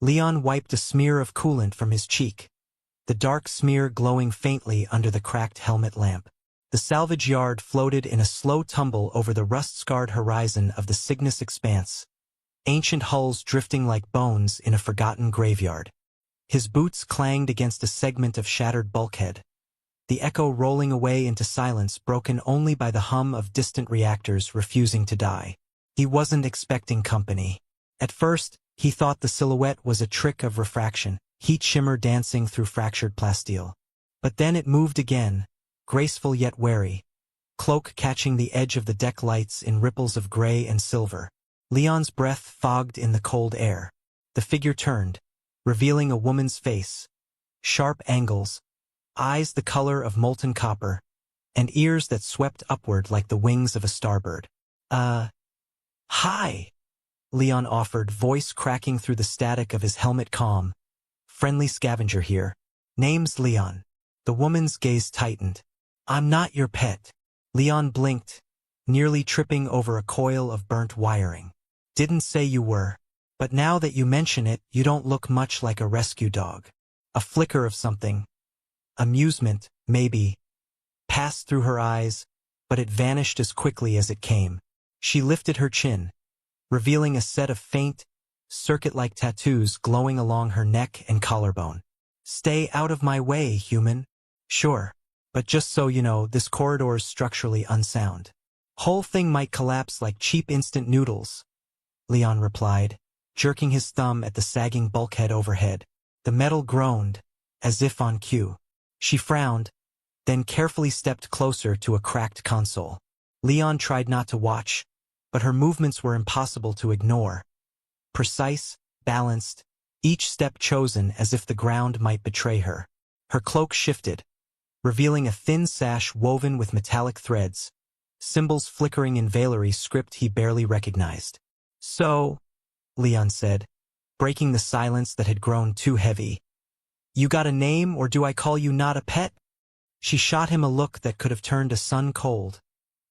Leon wiped a smear of coolant from his cheek, the dark smear glowing faintly under the cracked helmet lamp. The salvage yard floated in a slow tumble over the rust-scarred horizon of the Cygnus expanse, ancient hulls drifting like bones in a forgotten graveyard. His boots clanged against a segment of shattered bulkhead, the echo rolling away into silence broken only by the hum of distant reactors refusing to die. He wasn't expecting company. At first, he thought the silhouette was a trick of refraction, heat shimmer dancing through fractured plasteel. But then it moved again, graceful yet wary, cloak catching the edge of the deck lights in ripples of gray and silver. Leon's breath fogged in the cold air. The figure turned, revealing a woman's face, sharp angles, eyes the color of molten copper, and ears that swept upward like the wings of a starbird. Hi, Leon offered, voice cracking through the static of his helmet calm. Friendly scavenger here. Name's Leon. The woman's gaze tightened. I'm not your pet. Leon blinked, nearly tripping over a coil of burnt wiring. Didn't say you were. But now that you mention it, you don't look much like a rescue dog. A flicker of something, amusement, maybe, passed through her eyes, but it vanished as quickly as it came. She lifted her chin, revealing a set of faint, circuit-like tattoos glowing along her neck and collarbone. Stay out of my way, human. Sure, but just so you know, this corridor's structurally unsound. Whole thing might collapse like cheap instant noodles, Leon replied, jerking his thumb at the sagging bulkhead overhead. The metal groaned, as if on cue. She frowned, then carefully stepped closer to a cracked console. Leon tried not to watch, but her movements were impossible to ignore. Precise, balanced, each step chosen as if the ground might betray her. Her cloak shifted, revealing a thin sash woven with metallic threads, symbols flickering in Valery script he barely recognized. So, Leon said, breaking the silence that had grown too heavy. You got a name, or do I call you not a pet? She shot him a look that could have turned a sun cold,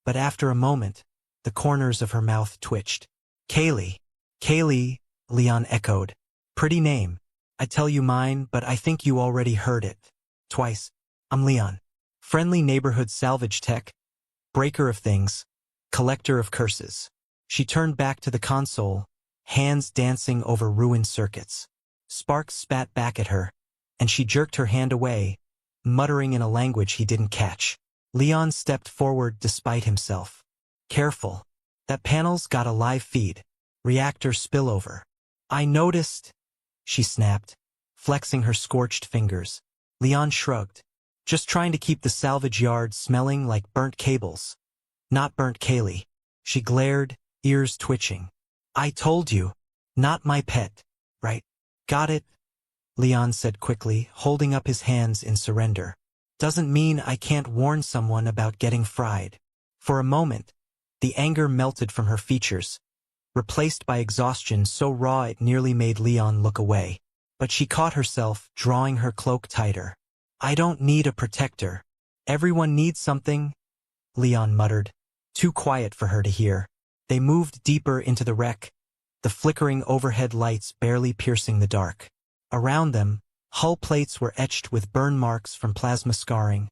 but after a moment, the corners of her mouth twitched. Kaylee. Kaylee, Leon echoed. Pretty name. I tell you mine, but I think you already heard it. Twice. I'm Leon. Friendly neighborhood salvage tech, breaker of things, collector of curses. She turned back to the console, hands dancing over ruined circuits. Sparks spat back at her, and she jerked her hand away, muttering in a language he didn't catch. Leon stepped forward despite himself. Careful. That panel's got a live feed. Reactor spillover. I noticed, she snapped, flexing her scorched fingers. Leon shrugged. Just trying to keep the salvage yard smelling like burnt cables. Not burnt Kaylee. She glared, ears twitching. I told you. Not my pet. Right? Got it? Leon said quickly, holding up his hands in surrender. Doesn't mean I can't warn someone about getting fried. For a moment, the anger melted from her features, replaced by exhaustion so raw it nearly made Leon look away. But she caught herself, drawing her cloak tighter. I don't need a protector. Everyone needs something, Leon muttered, too quiet for her to hear. They moved deeper into the wreck, the flickering overhead lights barely piercing the dark. Around them, hull plates were etched with burn marks from plasma scarring,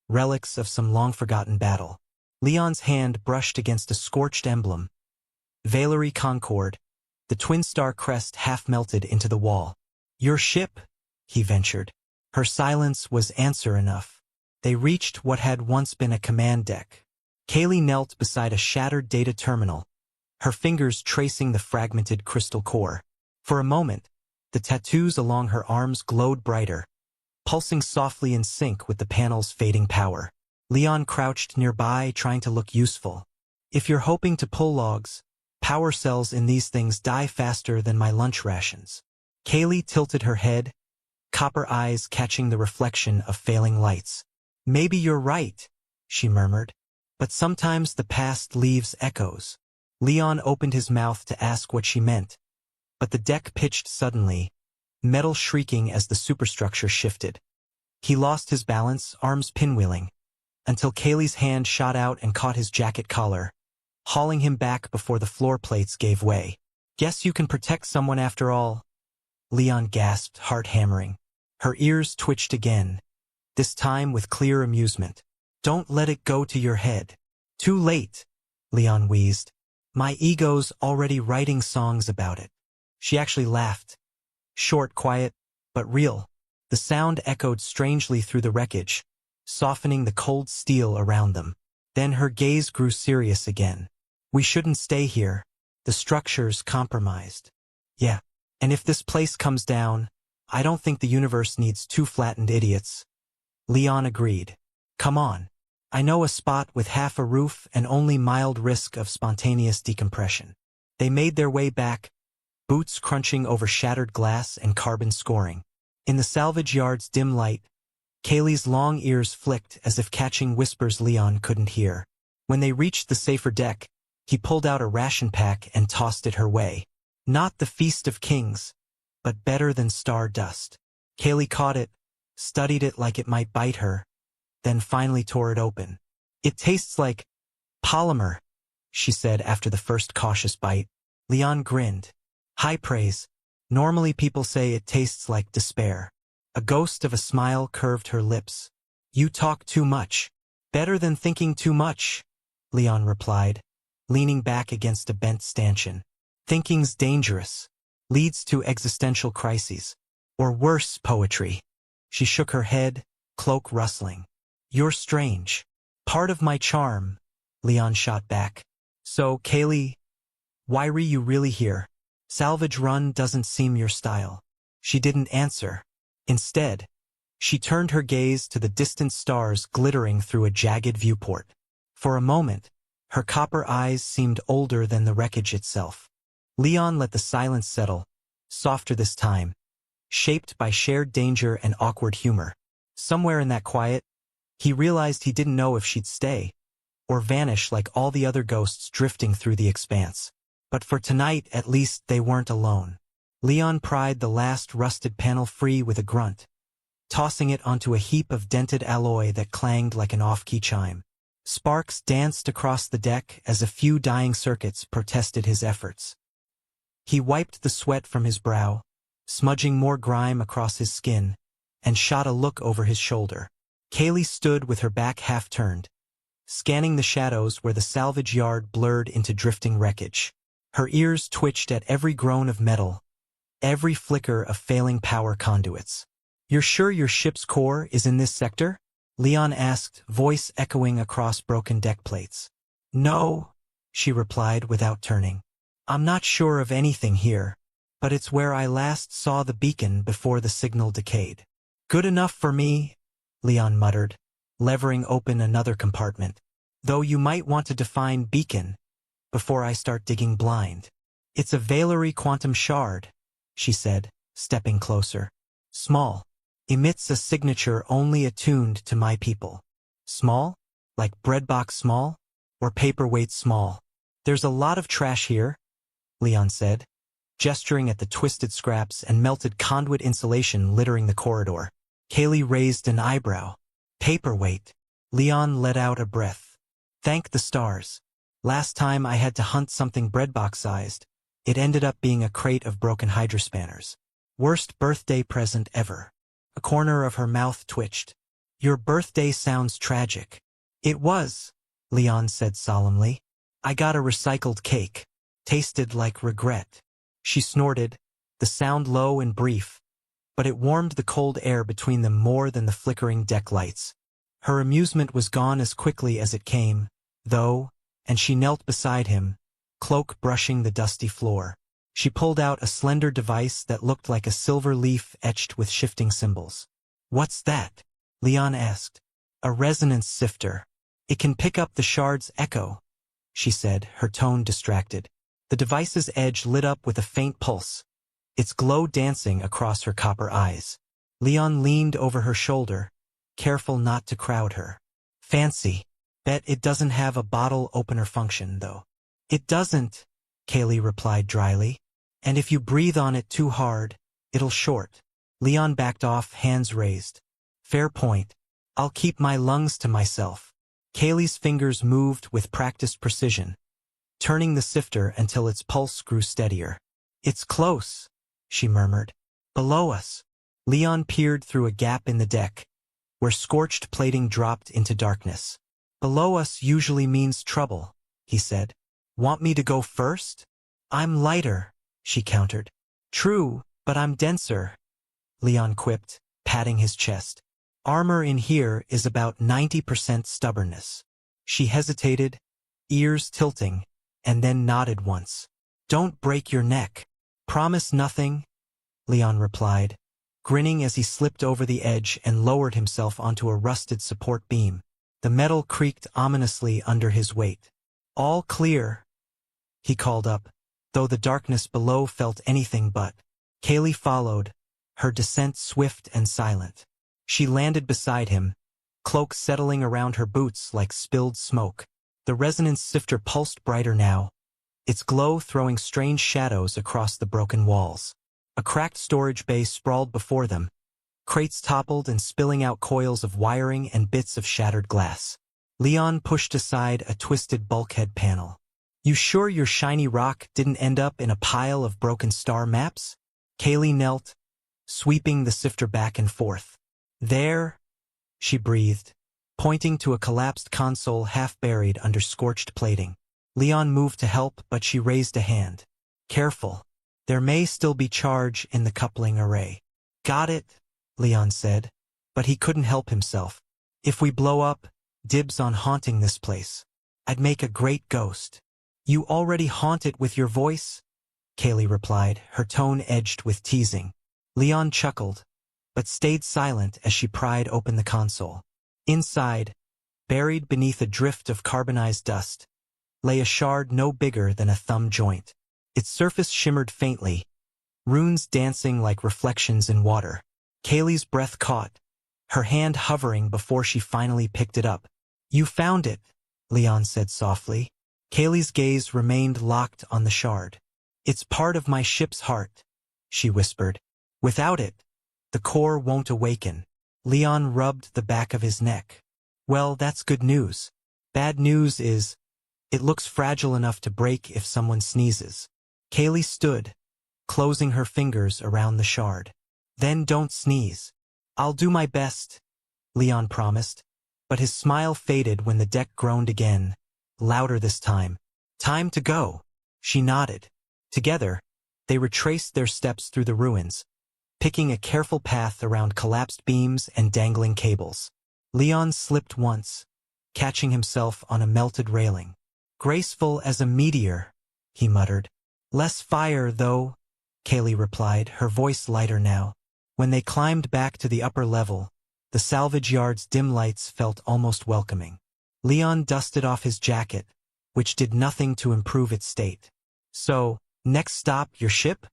relics of some long-forgotten battle. Leon's hand brushed against a scorched emblem. Valery Concord, the twin-star crest half melted into the wall. Your ship, he ventured. Her silence was answer enough. They reached what had once been a command deck. Kaylee knelt beside a shattered data terminal, her fingers tracing the fragmented crystal core. For a moment, the tattoos along her arms glowed brighter, pulsing softly in sync with the panel's fading power. Leon crouched nearby, trying to look useful. If you're hoping to pull logs, power cells in these things die faster than my lunch rations. Kaylee tilted her head, copper eyes catching the reflection of failing lights. Maybe you're right, she murmured. But sometimes the past leaves echoes. Leon opened his mouth to ask what she meant, but the deck pitched suddenly, metal shrieking as the superstructure shifted. He lost his balance, arms pinwheeling, until Kaylee's hand shot out and caught his jacket collar, hauling him back before the floor plates gave way. Guess you can protect someone after all, Leon gasped, heart hammering. Her ears twitched again, this time with clear amusement. Don't let it go to your head. Too late, Leon wheezed. My ego's already writing songs about it. She actually laughed. Short, quiet, but real. The sound echoed strangely through the wreckage, softening the cold steel around them. Then her gaze grew serious again. We shouldn't stay here. The structure's compromised. Yeah, and if this place comes down, I don't think the universe needs two flattened idiots. Leon agreed. Come on. I know a spot with half a roof and only mild risk of spontaneous decompression. They made their way back, boots crunching over shattered glass and carbon scoring. In the salvage yard's dim light, Kaylee's long ears flicked as if catching whispers Leon couldn't hear. When they reached the safer deck, he pulled out a ration pack and tossed it her way. Not the Feast of Kings, but better than stardust. Kaylee caught it, studied it like it might bite her, then finally tore it open. It tastes like polymer, she said after the first cautious bite. Leon grinned. High praise. Normally people say it tastes like despair. A ghost of a smile curved her lips. You talk too much. Better than thinking too much, Leon replied, leaning back against a bent stanchion. Thinking's dangerous. Leads to existential crises. Or worse, poetry. She shook her head, cloak rustling. You're strange. Part of my charm, Leon shot back. So, Kaylee, why are you really here? Salvage run doesn't seem your style. She didn't answer. Instead, she turned her gaze to the distant stars glittering through a jagged viewport. For a moment, her copper eyes seemed older than the wreckage itself. Leon let the silence settle, softer this time, shaped by shared danger and awkward humor. Somewhere in that quiet, he realized he didn't know if she'd stay, or vanish like all the other ghosts drifting through the expanse. But for tonight, at least they weren't alone. Leon pried the last rusted panel free with a grunt, tossing it onto a heap of dented alloy that clanged like an off-key chime. Sparks danced across the deck as a few dying circuits protested his efforts. He wiped the sweat from his brow, smudging more grime across his skin, and shot a look over his shoulder. Kaylee stood with her back half-turned, scanning the shadows where the salvage yard blurred into drifting wreckage. Her ears twitched at every groan of metal, every flicker of failing power conduits. You're sure your ship's core is in this sector? Leon asked, voice echoing across broken deck plates. No, she replied without turning. I'm not sure of anything here, but it's where I last saw the beacon before the signal decayed. Good enough for me, Leon muttered, levering open another compartment. Though you might want to define beacon before I start digging blind. It's a Valerie quantum shard, she said, stepping closer. Small. Emits a signature only attuned to my people. Small? Like breadbox small? Or paperweight small? There's a lot of trash here, Leon said, gesturing at the twisted scraps and melted conduit insulation littering the corridor. Kaylee raised an eyebrow. Paperweight. Leon let out a breath. Thank the stars. Last time I had to hunt something breadbox-sized, it ended up being a crate of broken hydrospanners. Worst birthday present ever. A corner of her mouth twitched. Your birthday sounds tragic. It was, Leon said solemnly. I got a recycled cake. Tasted like regret. She snorted, the sound low and brief, but it warmed the cold air between them more than the flickering deck lights. Her amusement was gone as quickly as it came, though, and she knelt beside him, cloak brushing the dusty floor. She pulled out a slender device that looked like a silver leaf etched with shifting symbols. What's that? Leon asked. A resonance sifter. It can pick up the shard's echo, she said, her tone distracted. The device's edge lit up with a faint pulse, its glow dancing across her copper eyes. Leon leaned over her shoulder, careful not to crowd her. Fancy. Bet it doesn't have a bottle opener function, though. It doesn't, Kaylee replied dryly. And if you breathe on it too hard, it'll short. Leon backed off, hands raised. Fair point. I'll keep my lungs to myself. Kaylee's fingers moved with practiced precision, turning the sifter until its pulse grew steadier. It's close, she murmured. Below us. Leon peered through a gap in the deck, where scorched plating dropped into darkness. Below us usually means trouble, he said. Want me to go first? I'm lighter, she countered. True, but I'm denser, Leon quipped, patting his chest. Armor in here is about 90% stubbornness. She hesitated, ears tilting, and then nodded once. Don't break your neck. Promise nothing, Leon replied, grinning as he slipped over the edge and lowered himself onto a rusted support beam. The metal creaked ominously under his weight. All clear, he called up, though the darkness below felt anything but. Kaylee followed, her descent swift and silent. She landed beside him, cloak settling around her boots like spilled smoke. The resonance sifter pulsed brighter now, its glow throwing strange shadows across the broken walls. A cracked storage bay sprawled before them, crates toppled and spilling out coils of wiring and bits of shattered glass. Leon pushed aside a twisted bulkhead panel. You sure your shiny rock didn't end up in a pile of broken star maps? Kaylee knelt, sweeping the sifter back and forth. There, she breathed, pointing to a collapsed console half buried under scorched plating. Leon moved to help, but she raised a hand. Careful. There may still be charge in the coupling array. Got it, Leon said, but he couldn't help himself. If we blow up, dibs on haunting this place. I'd make a great ghost. You already haunt it with your voice? Kaylee replied, her tone edged with teasing. Leon chuckled, but stayed silent as she pried open the console. Inside, buried beneath a drift of carbonized dust, lay a shard no bigger than a thumb joint. Its surface shimmered faintly, runes dancing like reflections in water. Kaylee's breath caught, her hand hovering before she finally picked it up. You found it, Leon said softly. Kaylee's gaze remained locked on the shard. It's part of my ship's heart, she whispered. Without it, the core won't awaken. Leon rubbed the back of his neck. Well, that's good news. Bad news is, it looks fragile enough to break if someone sneezes. Kaylee stood, closing her fingers around the shard. Then don't sneeze. I'll do my best, Leon promised, but his smile faded when the deck groaned again, louder this time. Time to go, she nodded. Together, they retraced their steps through the ruins, picking a careful path around collapsed beams and dangling cables. Leon slipped once, catching himself on a melted railing. Graceful as a meteor, he muttered. Less fire, though, Kaylee replied, her voice lighter now. When they climbed back to the upper level, the salvage yard's dim lights felt almost welcoming. Leon dusted off his jacket, which did nothing to improve its state. So, next stop, your ship?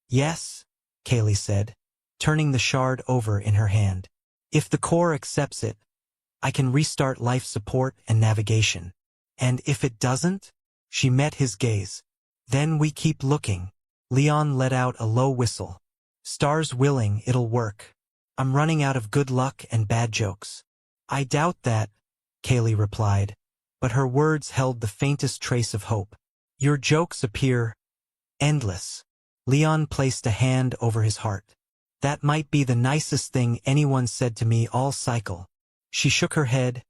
Yes, Kaylee said, turning the shard over in her hand. If the core accepts it, I can restart life support and navigation. And if it doesn't? She met his gaze. Then we keep looking. Leon let out a low whistle. Stars willing, it'll work. I'm running out of good luck and bad jokes. I doubt that, Kaylee replied, but her words held the faintest trace of hope. Your jokes appear endless. Leon placed a hand over his heart. That might be the nicest thing anyone said to me all cycle. She shook her head,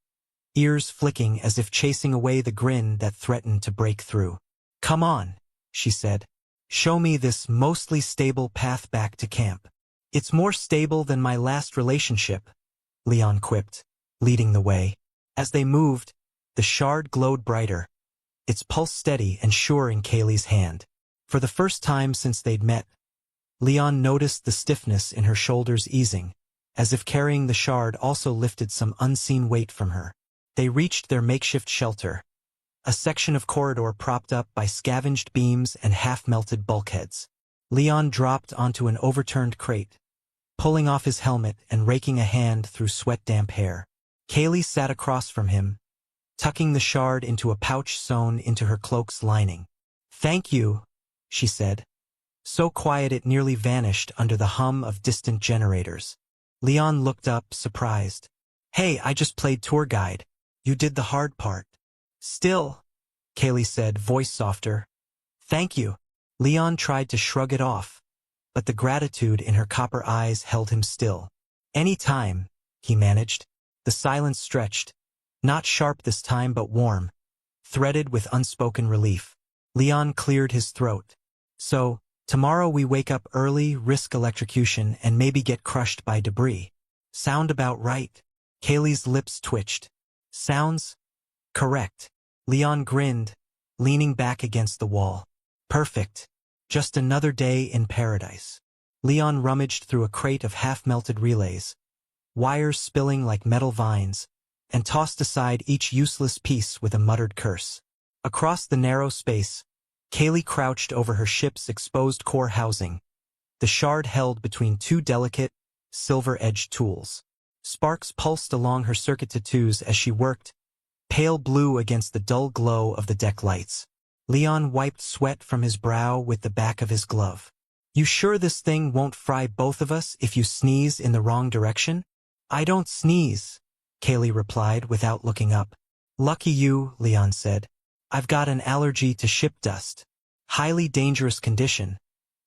ears flicking as if chasing away the grin that threatened to break through. Come on, she said. Show me this mostly stable path back to camp. It's more stable than my last relationship, Leon quipped, leading the way. As they moved, the shard glowed brighter, its pulse steady and sure in Kaylee's hand. For the first time since they'd met, Leon noticed the stiffness in her shoulders easing, as if carrying the shard also lifted some unseen weight from her. They reached their makeshift shelter, a section of corridor propped up by scavenged beams and half-melted bulkheads. Leon dropped onto an overturned crate, pulling off his helmet and raking a hand through sweat-damp hair. Kaylee sat across from him, tucking the shard into a pouch sewn into her cloak's lining. Thank you, she said, so quiet it nearly vanished under the hum of distant generators. Leon looked up, surprised. Hey, I just played tour guide. You did the hard part. Still, Kaylee said, voice softer. Thank you. Leon tried to shrug it off. but the gratitude in her copper eyes held him still. "Any time," he managed. The silence stretched, not sharp this time but warm, threaded with unspoken relief. Leon cleared his throat. "So, tomorrow we wake up early, risk electrocution, and maybe get crushed by debris. Sound about right?" Kaylee's lips twitched. "Sounds correct." Leon grinned, leaning back against the wall. "Perfect. Just another day in paradise." Leon rummaged through a crate of half-melted relays, wires spilling like metal vines, and tossed aside each useless piece with a muttered curse. Across the narrow space, Kaylee crouched over her ship's exposed core housing, the shard held between two delicate, silver-edged tools. Sparks pulsed along her circuit tattoos as she worked, pale blue against the dull glow of the deck lights. Leon wiped sweat from his brow with the back of his glove. "You sure this thing won't fry both of us if you sneeze in the wrong direction?" "I don't sneeze," Kaylee replied without looking up. "Lucky you," Leon said. "I've got an allergy to ship dust. Highly dangerous condition.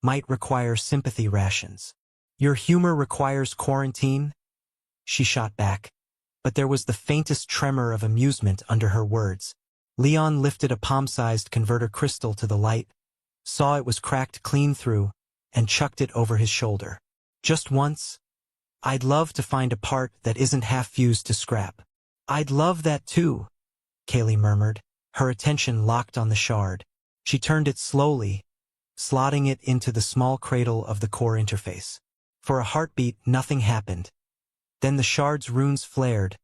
Might require sympathy rations." "Your humor requires quarantine?" she shot back, but there was the faintest tremor of amusement under her words. Leon lifted a palm-sized converter crystal to the light, saw it was cracked clean through, and chucked it over his shoulder. "Just once? I'd love to find a part that isn't half fused to scrap." "I'd love that too," Kaylee murmured, her attention locked on the shard. She turned it slowly, slotting it into the small cradle of the core interface. For a heartbeat, nothing happened. Then the shard's runes flared,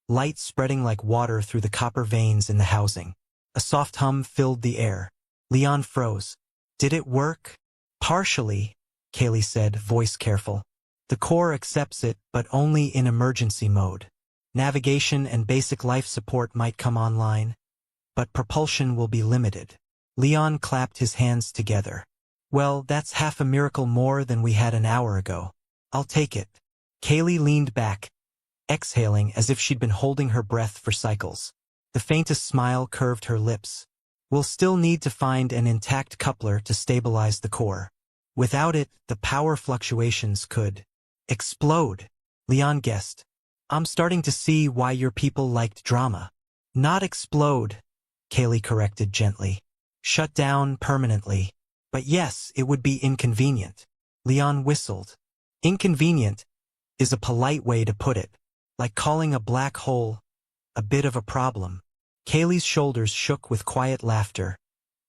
light spreading like water through the copper veins in the housing. A soft hum filled the air. Leon froze. "Did it work?" "Partially," Kaylee said, voice careful. "The core accepts it, but only in emergency mode. Navigation and basic life support might come online, but propulsion will be limited." Leon clapped his hands together. "Well, that's half a miracle more than we had an hour ago. I'll take it." Kaylee leaned back, exhaling as if she'd been holding her breath for cycles. The faintest smile curved her lips. "We'll still need to find an intact coupler to stabilize the core. Without it, the power fluctuations could explode," Leon guessed. "I'm starting to see why your people liked drama." "Not explode," Kaylee corrected gently. "Shut down permanently. But yes, it would be inconvenient." Leon whistled. "Inconvenient is a polite way to put it. Like calling a black hole a bit of a problem." Kaylee's shoulders shook with quiet laughter,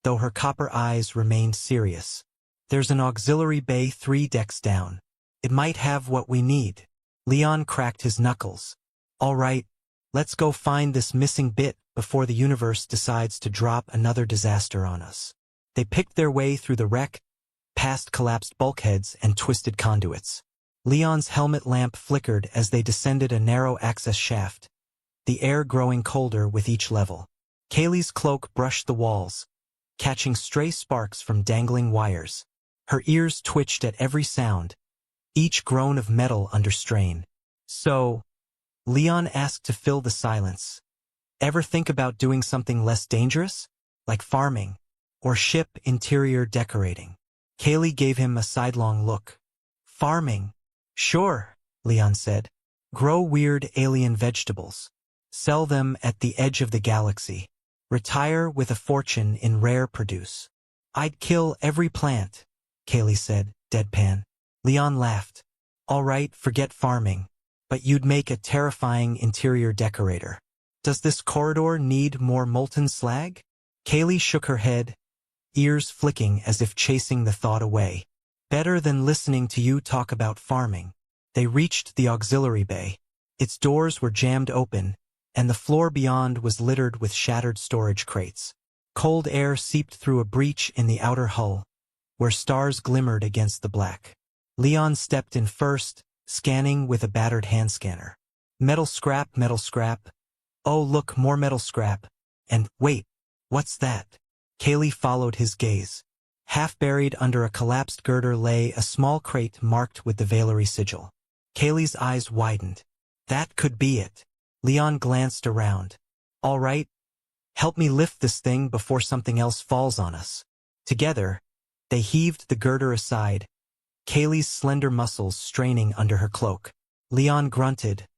though her copper eyes remained serious. "There's an auxiliary bay 3 decks down. It might have what we need." Leon cracked his knuckles. "All right, let's go find this missing bit before the universe decides to drop another disaster on us." They picked their way through the wreck, past collapsed bulkheads and twisted conduits. Leon's helmet lamp flickered as they descended a narrow access shaft, the air growing colder with each level. Kaylee's cloak brushed the walls, catching stray sparks from dangling wires. Her ears twitched at every sound, each groan of metal under strain. "So," Leon asked to fill the silence, "ever think about doing something less dangerous? Like farming, or ship interior decorating?" Kaylee gave him a sidelong look. "Farming? Sure," Leon said. "Grow weird alien vegetables. Sell them at the edge of the galaxy. Retire with a fortune in rare produce." "I'd kill every plant," Kaylee said, deadpan. Leon laughed. "All right, forget farming. But you'd make a terrifying interior decorator. Does this corridor need more molten slag?" Kaylee shook her head, ears flicking as if chasing the thought away. "Better than listening to you talk about farming." They reached the auxiliary bay. Its doors were jammed open, and the floor beyond was littered with shattered storage crates. Cold air seeped through a breach in the outer hull, where stars glimmered against the black. Leon stepped in first, scanning with a battered hand scanner. Metal scrap, metal scrap. Oh, look, more metal scrap. And, wait, what's that?" Kaylee followed his gaze. Half buried under a collapsed girder lay a small crate marked with the Valerie sigil. Kaylee's eyes widened. "That could be it." Leon glanced around. "All right, help me lift this thing before something else falls on us." Together, they heaved the girder aside, Kaylee's slender muscles straining under her cloak. Leon grunted,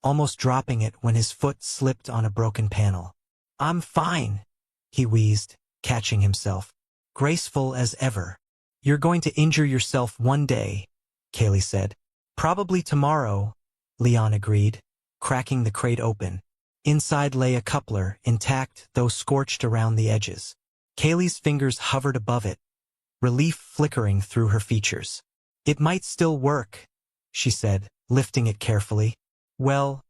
almost dropping it when his foot slipped on a broken panel. "I'm fine," he wheezed, catching himself. Graceful as ever. "You're going to injure yourself one day," Kaylee said. "Probably tomorrow," Leon agreed, cracking the crate open. Inside lay a coupler, intact though scorched around the edges. Kaylee's fingers hovered above it, relief flickering through her features. "It might still work," she said, lifting it carefully. "Well,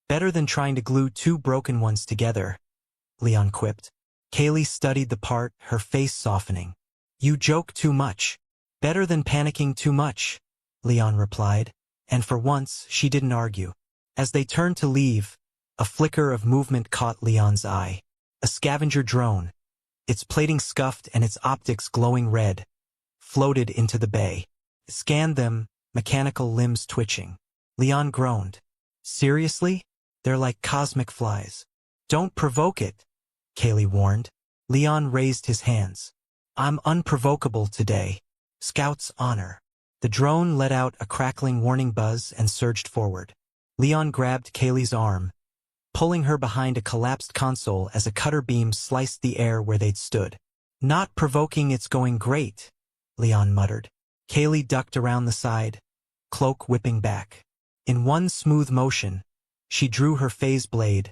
better than trying to glue two broken ones together," Leon quipped. Kaylee studied the part, her face softening. "You joke too much." "Better than panicking too much," Leon replied, and for once she didn't argue. As they turned to leave, a flicker of movement caught Leon's eye. A scavenger drone, its plating scuffed and its optics glowing red, floated into the bay. It scanned them, mechanical limbs twitching. Leon groaned. "Seriously? They're like cosmic flies." "Don't provoke it," Kaylee warned. Leon raised his hands. "I'm unprovocable today. Scout's honor." The drone let out a crackling warning buzz and surged forward. Leon grabbed Kaylee's arm, pulling her behind a collapsed console as a cutter beam sliced the air where they'd stood. "Not provoking, it's going great," Leon muttered. Kaylee ducked around the side, cloak whipping back. In one smooth motion, she drew her phase blade,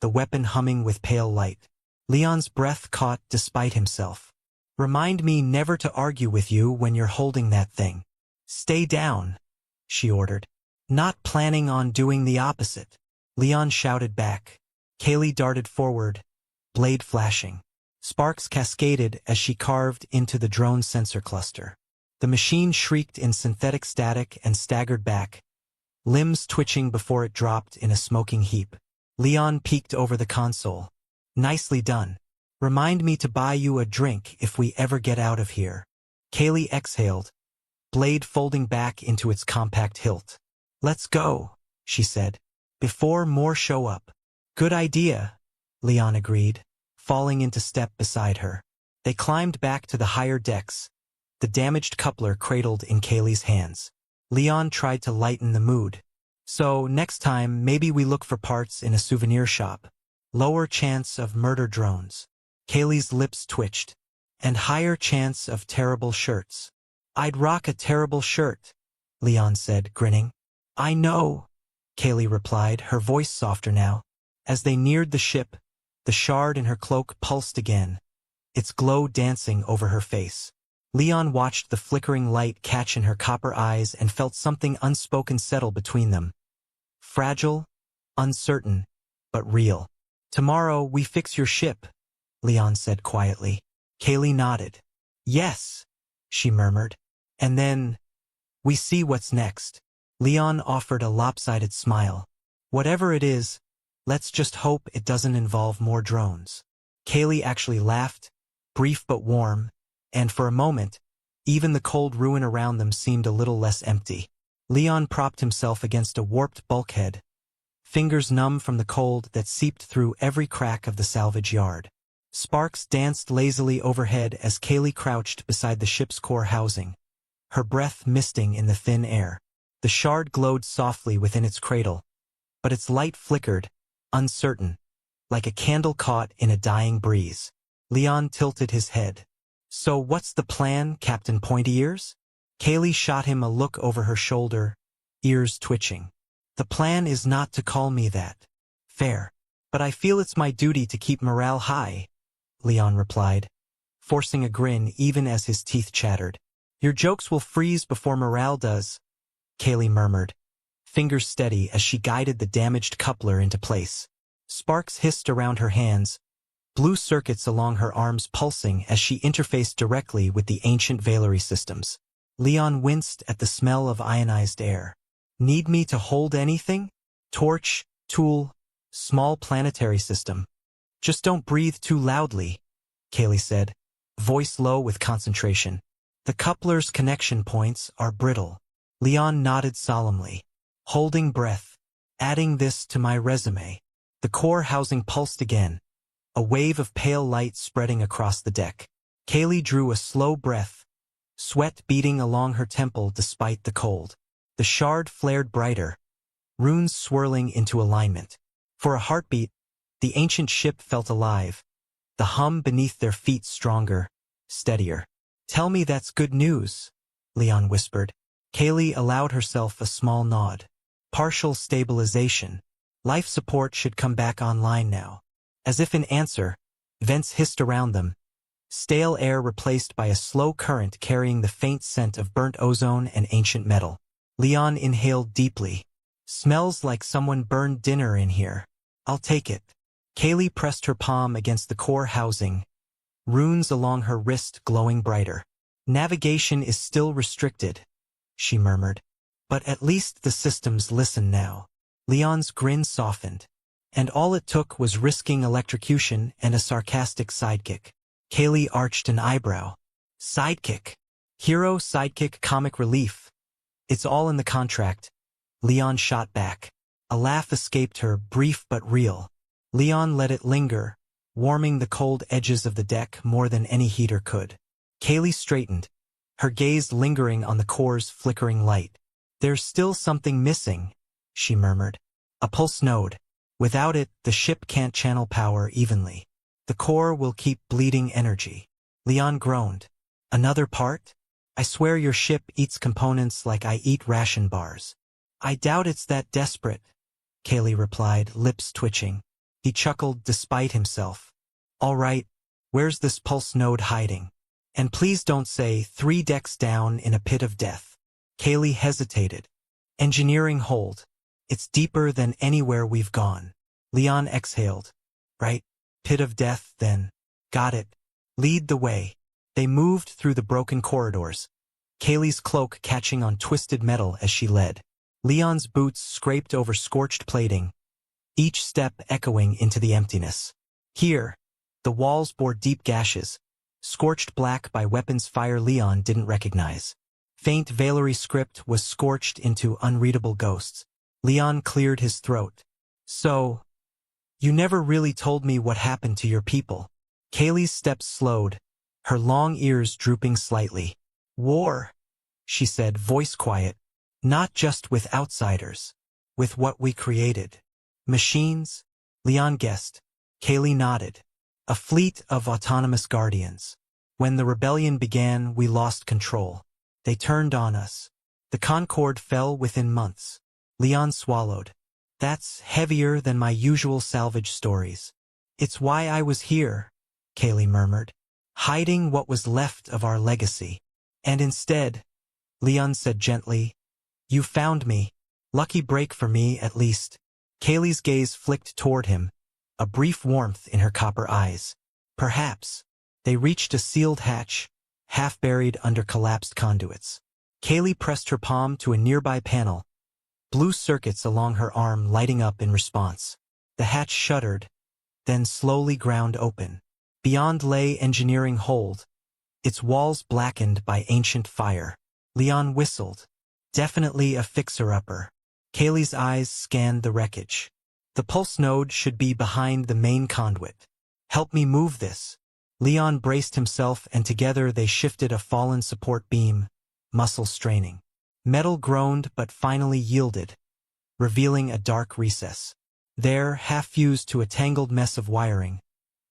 the weapon humming with pale light. Leon's breath caught despite himself. "Remind me never to argue with you when you're holding that thing." "Stay down," she ordered. "Not planning on doing the opposite," Leon shouted back. Kaylee darted forward, blade flashing. Sparks cascaded as she carved into the drone's sensor cluster. The machine shrieked in synthetic static and staggered back, limbs twitching before it dropped in a smoking heap. Leon peeked over the console. "Nicely done. Remind me to buy you a drink if we ever get out of here." Kaylee exhaled, blade folding back into its compact hilt. "Let's go," she said, "before more show up." "Good idea," Leon agreed, falling into step beside her. They climbed back to the higher decks, the damaged coupler cradled in Kaylee's hands. Leon tried to lighten the mood. "So, next time, maybe we look for parts in a souvenir shop. Lower chance of murder drones." Kaylee's lips twitched. "And higher chance of terrible shirts." "I'd rock a terrible shirt," Leon said, grinning. "I know," Kaylee replied, her voice softer now. As they neared the ship, the shard in her cloak pulsed again, its glow dancing over her face. Leon watched the flickering light catch in her copper eyes and felt something unspoken settle between them. Fragile, uncertain, but real. "Tomorrow we fix your ship," Leon said quietly. Kaylee nodded. "Yes," she murmured. "And then, we see what's next." Leon offered a lopsided smile. "Whatever it is, let's just hope it doesn't involve more drones." Kaylee actually laughed, brief but warm, and for a moment, even the cold ruin around them seemed a little less empty. Leon propped himself against a warped bulkhead, fingers numb from the cold that seeped through every crack of the salvage yard. Sparks danced lazily overhead as Kaylee crouched beside the ship's core housing, her breath misting in the thin air. The shard glowed softly within its cradle, but its light flickered, uncertain, like a candle caught in a dying breeze. Leon tilted his head. "So what's the plan, Captain Pointy Ears?" Kaylee shot him a look over her shoulder, ears twitching. "The plan is not to call me that. Fair. But I feel it's my duty to keep morale high," Leon replied, forcing a grin even as his teeth chattered. "Your jokes will freeze before morale does," Kaylee murmured, fingers steady as she guided the damaged coupler into place. Sparks hissed around her hands, blue circuits along her arms pulsing as she interfaced directly with the ancient Valerie systems. Leon winced at the smell of ionized air. "Need me to hold anything? Torch, tool, small planetary system. Just don't breathe too loudly," Kaylee said, voice low with concentration. "The coupler's connection points are brittle." Leon nodded solemnly, holding breath, adding this to my resume. The core housing pulsed again, a wave of pale light spreading across the deck. Kaylee drew a slow breath, sweat beating along her temple despite the cold. The shard flared brighter, runes swirling into alignment. For a heartbeat, the ancient ship felt alive, the hum beneath their feet stronger, steadier. "Tell me that's good news," Leon whispered. Kaylee allowed herself a small nod. "Partial stabilization. Life support should come back online now." As if in answer, vents hissed around them, stale air replaced by a slow current carrying the faint scent of burnt ozone and ancient metal. Leon inhaled deeply. "Smells like someone burned dinner in here. I'll take it." Kaylee pressed her palm against the core housing, runes along her wrist glowing brighter. "Navigation is still restricted," she murmured. "But at least the systems listen now." Leon's grin softened. And all it took was risking electrocution and a sarcastic sidekick. Kaylee arched an eyebrow. "Sidekick? Hero, sidekick, comic relief. It's all in the contract." Leon shot back. A laugh escaped her, brief but real. Leon let it linger, warming the cold edges of the deck more than any heater could. Kaylee straightened, her gaze lingering on the core's flickering light. "There's still something missing," she murmured. "A pulse node. Without it, the ship can't channel power evenly. The core will keep bleeding energy." Leon groaned. "Another part? I swear your ship eats components like I eat ration bars." "I doubt it's that desperate," Kaylee replied, lips twitching. He chuckled despite himself. "All right, where's this pulse node hiding? And please don't say 3 decks down in a pit of death." Kaylee hesitated. "Engineering hold. It's deeper than anywhere we've gone." Leon exhaled. "Right, pit of death, then. Got it. Lead the way." They moved through the broken corridors, Kaylee's cloak catching on twisted metal as she led. Leon's boots scraped over scorched plating, each step echoing into the emptiness. Here, the walls bore deep gashes, scorched black by weapons fire Leon didn't recognize. Faint Valerie script was scorched into unreadable ghosts. Leon cleared his throat. "So, you never really told me what happened to your people." Kaylee's steps slowed, her long ears drooping slightly. "War," she said, voice quiet. "Not just with outsiders. With what we created." "Machines?" Leon guessed. Kaylee nodded. "A fleet of autonomous guardians. When the rebellion began, we lost control. They turned on us. The Concorde fell within months." Leon swallowed. "That's heavier than my usual salvage stories." "It's why I was here," Kaylee murmured. "Hiding what was left of our legacy. And instead," Leon said gently, "you found me. Lucky break for me, at least." Kaylee's gaze flicked toward him, a brief warmth in her copper eyes. "Perhaps." They reached a sealed hatch, half buried under collapsed conduits. Kaylee pressed her palm to a nearby panel, blue circuits along her arm lighting up in response. The hatch shuddered, then slowly ground open. Beyond lay engineering hold, its walls blackened by ancient fire. Leon whistled. "Definitely a fixer-upper." Kaylee's eyes scanned the wreckage. "The pulse node should be behind the main conduit. Help me move this." Leon braced himself and together they shifted a fallen support beam, muscles straining. Metal groaned but finally yielded, revealing a dark recess. There, half fused to a tangled mess of wiring,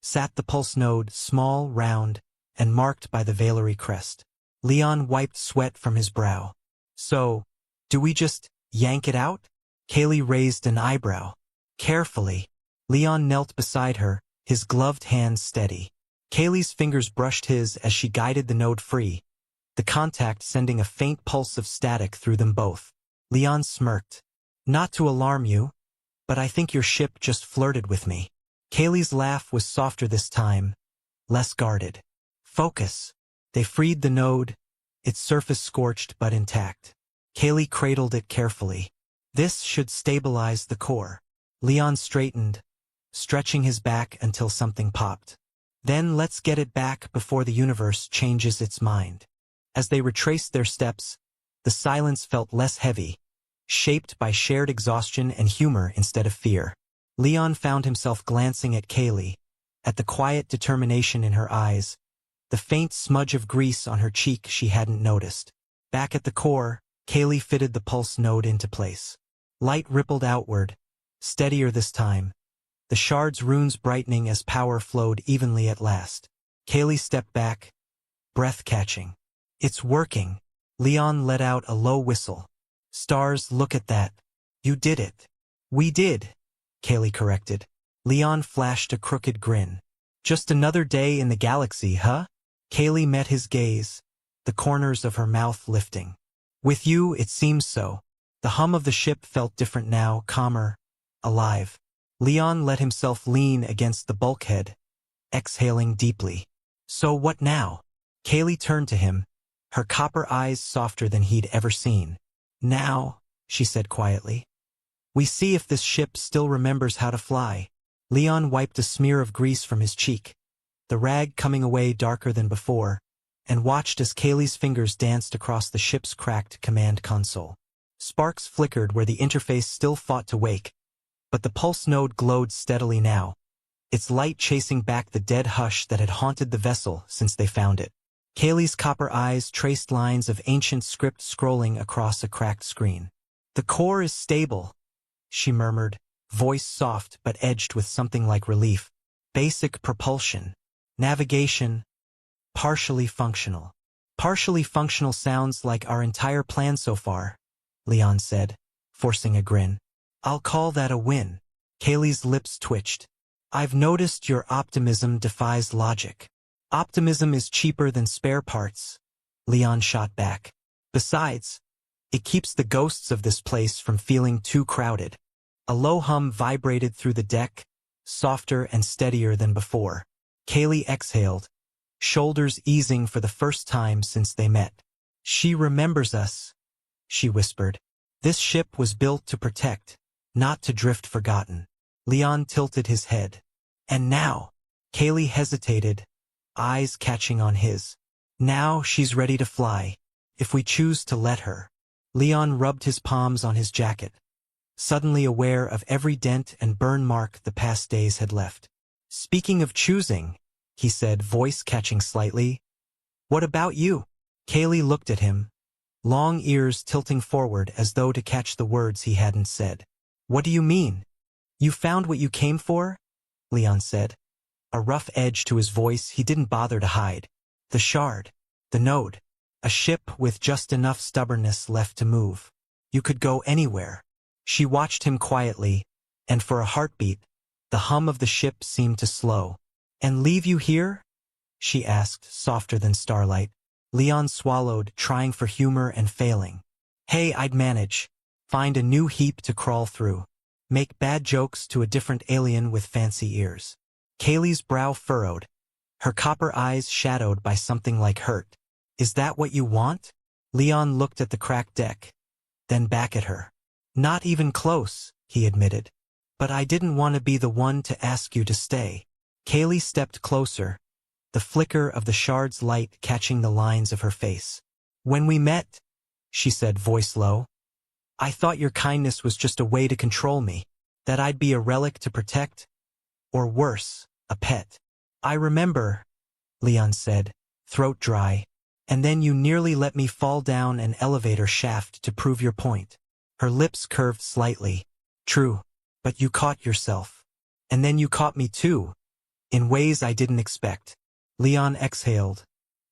sat the pulse node, small, round, and marked by the Valerie crest. Leon wiped sweat from his brow. "So, do we just yank it out?" Kaylee raised an eyebrow. Carefully, Leon knelt beside her, his gloved hands steady. Kaylee's fingers brushed his as she guided the node free, the contact sending a faint pulse of static through them both. Leon smirked. "Not to alarm you, but I think your ship just flirted with me." Kaylee's laugh was softer this time, less guarded. "Focus." They freed the node, its surface scorched but intact. Kaylee cradled it carefully. "This should stabilize the core." Leon straightened, stretching his back until something popped. "Then let's get it back before the universe changes its mind." As they retraced their steps, the silence felt less heavy, shaped by shared exhaustion and humor instead of fear. Leon found himself glancing at Kaylee, at the quiet determination in her eyes, the faint smudge of grease on her cheek she hadn't noticed. Back at the core, Kaylee fitted the pulse node into place. Light rippled outward, steadier this time, the shard's runes brightening as power flowed evenly at last. Kaylee stepped back, breath catching. It's working. Leon let out a low whistle. Stars, look at that. You did it. We did, Kaylee corrected. Leon flashed a crooked grin. Just another day in the galaxy, huh? Kaylee met his gaze, the corners of her mouth lifting. With you, it seems so. The hum of the ship felt different now, calmer, alive. Leon let himself lean against the bulkhead, exhaling deeply. So what now? Kaylee turned to him, her copper eyes softer than he'd ever seen. Now, she said quietly, we see if this ship still remembers how to fly. Leon wiped a smear of grease from his cheek, the rag coming away darker than before, and watched as Kaylee's fingers danced across the ship's cracked command console. Sparks flickered where the interface still fought to wake, but the pulse node glowed steadily now, its light chasing back the dead hush that had haunted the vessel since they found it. Kaylee's copper eyes traced lines of ancient script scrolling across a cracked screen. The core is stable, she murmured, voice soft but edged with something like relief. Basic propulsion. Navigation. Partially functional. Partially functional sounds like our entire plan so far, Leon said, forcing a grin. I'll call that a win. Kaylee's lips twitched. I've noticed your optimism defies logic. Optimism is cheaper than spare parts, Leon shot back. Besides, it keeps the ghosts of this place from feeling too crowded. A low hum vibrated through the deck, softer and steadier than before. Kaylee exhaled, shoulders easing for the first time since they met. She remembers us, she whispered. This ship was built to protect, not to drift forgotten. Leon tilted his head. And now, Kaylee hesitated, eyes catching on his. Now she's ready to fly, if we choose to let her. Leon rubbed his palms on his jacket, suddenly aware of every dent and burn mark the past days had left. Speaking of choosing, he said, voice catching slightly. What about you? Kaylee looked at him, long ears tilting forward as though to catch the words he hadn't said. What do you mean? You found what you came for? Leon said, a rough edge to his voice he didn't bother to hide. The shard. The node. A ship with just enough stubbornness left to move. You could go anywhere. She watched him quietly, and for a heartbeat, the hum of the ship seemed to slow. And leave you here? She asked, softer than starlight. Leon swallowed, trying for humor and failing. Hey, I'd manage. Find a new heap to crawl through. Make bad jokes to a different alien with fancy ears. Kaylee's brow furrowed, her copper eyes shadowed by something like hurt. Is that what you want? Leon looked at the cracked deck, then back at her. Not even close, he admitted. But I didn't want to be the one to ask you to stay. Kaylee stepped closer, the flicker of the shard's light catching the lines of her face. When we met, she said, voice low, I thought your kindness was just a way to control me, that I'd be a relic to protect, or worse, a pet. I remember, Leon said, throat dry, and then you nearly let me fall down an elevator shaft to prove your point. Her lips curved slightly. True, but you caught yourself. And then you caught me too, in ways I didn't expect. Leon exhaled,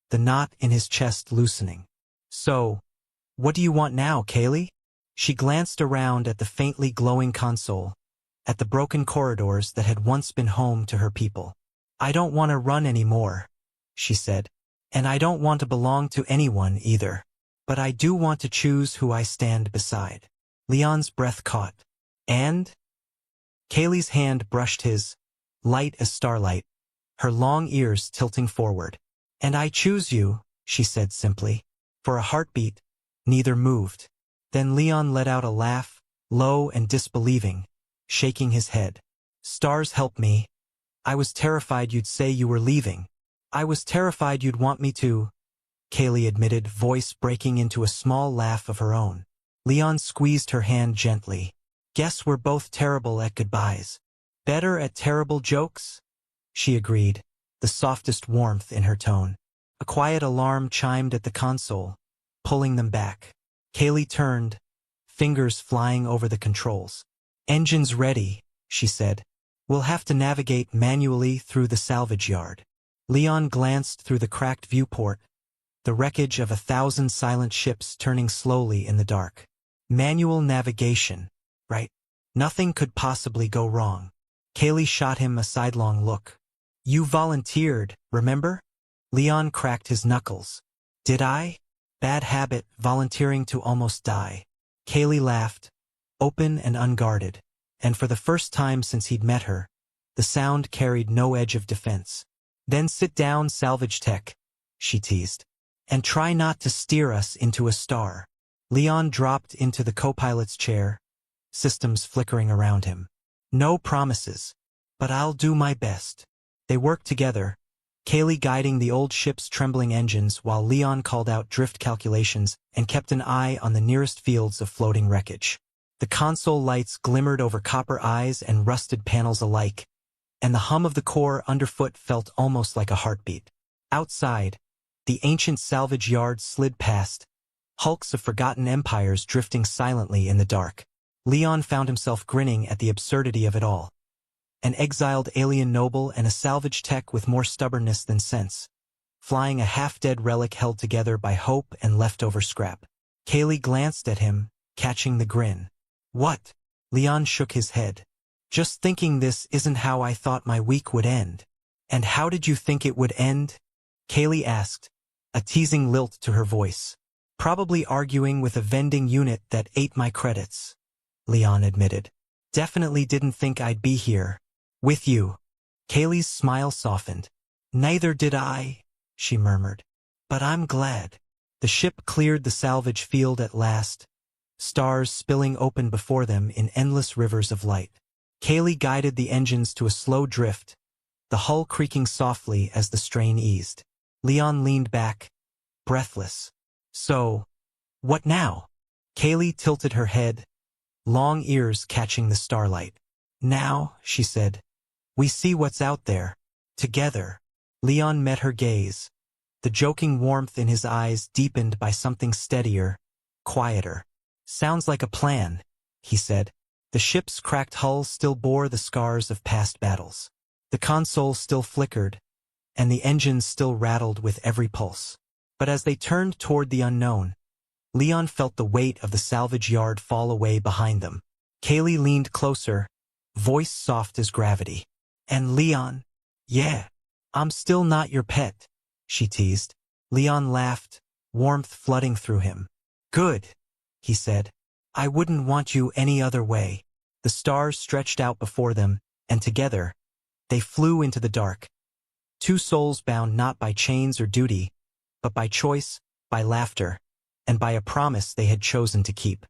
the knot in his chest loosening. So, what do you want now, Kaylee? She glanced around at the faintly glowing console, at the broken corridors that had once been home to her people. I don't want to run anymore, she said. And I don't want to belong to anyone either. But I do want to choose who I stand beside. Leon's breath caught. And? Kaylee's hand brushed his, light as starlight, her long ears tilting forward. And I choose you, she said simply. For a heartbeat, neither moved. Then Leon let out a laugh, low and disbelieving, shaking his head. Stars help me. I was terrified you'd say you were leaving. I was terrified you'd want me to, Kaylee admitted, voice breaking into a small laugh of her own. Leon squeezed her hand gently. Guess we're both terrible at goodbyes. Better at terrible jokes? She agreed, the softest warmth in her tone. A quiet alarm chimed at the console, pulling them back. Kaylee turned, fingers flying over the controls. "Engines ready," she said. "We'll have to navigate manually through the salvage yard." Leon glanced through the cracked viewport, the wreckage of 1,000 silent ships turning slowly in the dark. Manual navigation, right? Nothing could possibly go wrong. Kaylee shot him a sidelong look. "You volunteered, remember?" Leon cracked his knuckles. "Did I? Bad habit, volunteering to almost die." Kaylee laughed, open and unguarded, and for the first time since he'd met her, the sound carried no edge of defense. "Then sit down, salvage tech," she teased, "and try not to steer us into a star." Leon dropped into the co-pilot's chair, systems flickering around him. "No promises, but I'll do my best." They worked together, Kaylee guiding the old ship's trembling engines while Leon called out drift calculations and kept an eye on the nearest fields of floating wreckage. The console lights glimmered over copper eyes and rusted panels alike, and the hum of the core underfoot felt almost like a heartbeat. Outside, the ancient salvage yard slid past, hulks of forgotten empires drifting silently in the dark. Leon found himself grinning at the absurdity of it all. An exiled alien noble and a salvage tech with more stubbornness than sense, flying a half-dead relic held together by hope and leftover scrap. Kaylee glanced at him, catching the grin. "What?" Leon shook his head. "Just thinking this isn't how I thought my week would end." "And how did you think it would end?" Kaylee asked, a teasing lilt to her voice. "Probably arguing with a vending unit that ate my credits," Leon admitted. "Definitely didn't think I'd be here with you." Kaylee's smile softened. "Neither did I," she murmured. "But I'm glad." The ship cleared the salvage field at last, stars spilling open before them in endless rivers of light. Kaylee guided the engines to a slow drift, the hull creaking softly as the strain eased. Leon leaned back, breathless. "So, what now?" Kaylee tilted her head, long ears catching the starlight. "Now," she said, "we see what's out there, together." Leon met her gaze, the joking warmth in his eyes deepened by something steadier, quieter. "Sounds like a plan," he said. The ship's cracked hull still bore the scars of past battles. The console still flickered, and the engines still rattled with every pulse. But as they turned toward the unknown, Leon felt the weight of the salvage yard fall away behind them. Kaylee leaned closer, voice soft as gravity. "And Leon, yeah, I'm still not your pet," she teased. Leon laughed, warmth flooding through him. "Good," he said. "I wouldn't want you any other way." The stars stretched out before them, and together, they flew into the dark. Two souls bound not by chains or duty, but by choice, by laughter, and by a promise they had chosen to keep.